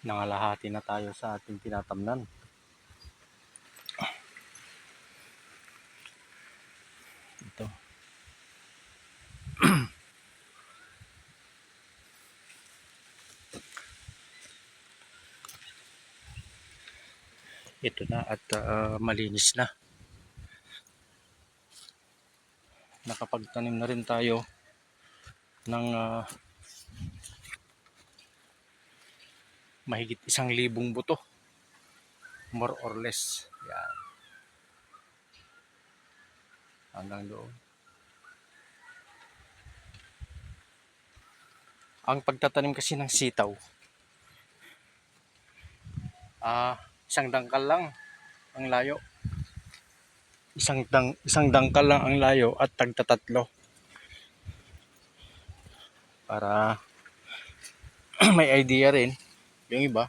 Nangalahati na tayo sa ating tinatamnan. Ito. Ito na at malinis na. Nakapagtanim na rin tayo ng mahigit 1,000 buto. More or less. Yan. Hanggang doon. Ang pagtatanim kasi ng sitaw, isang dangkal lang ang layo. Isang dangkal lang ang layo at tagtatatlo. Para may idea rin yung iba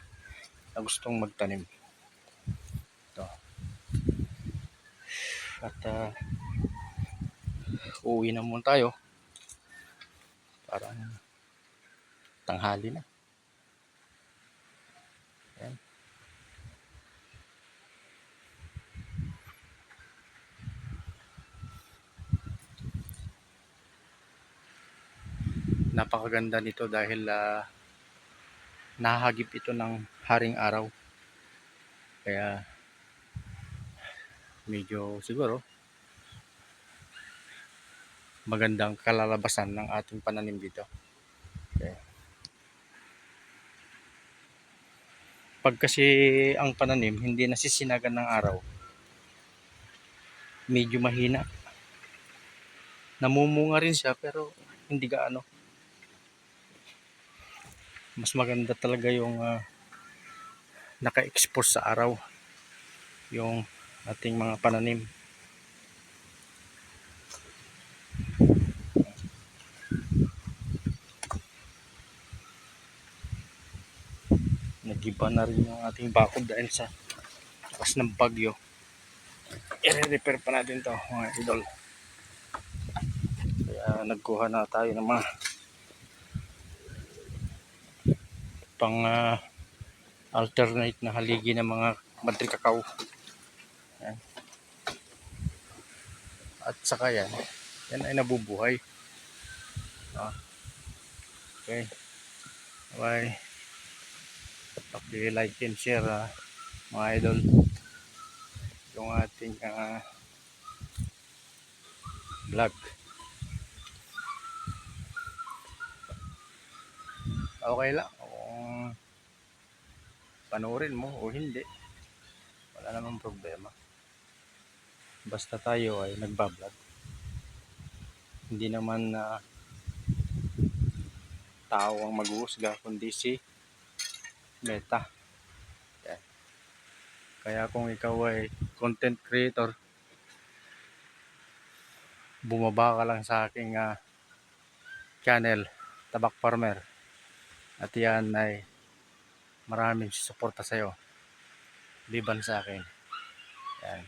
na gustong magtanim. Ito. At uuwi na muna tayo. Parang tanghali na. Ayan. Napakaganda nito dahil nahagip ito ng haring araw. Kaya medyo siguro magandang kalalabasan ng ating pananim dito. Okay. Pag kasi ang pananim hindi nasisinagan ng araw, medyo mahina. Namumunga rin siya pero hindi gaano. Mas maganda talaga yung naka-expose sa araw yung ating mga pananim. Nagiba na rin yung ating bakod dahil sa lakas ng bagyo. I-repair pa natin to mga idol. Kaya nagkuha na tayo ng mga pang alternate na haligi ng mga madri kakao. Yan. At saka yan ay nabubuhay. Okay. Bye. Paki-like and share mga idol yung ating vlog. Okay lang kung panoorin mo o hindi, wala namang problema, basta tayo ay nagbablog. Hindi naman tao ang mag-uusga kundi si Meta. Yan. Kaya kung ikaw ay content creator, bumaba ka lang sa aking channel Tabak Farmer at yan ay maraming suporta sa'yo liban sa akin. Yan.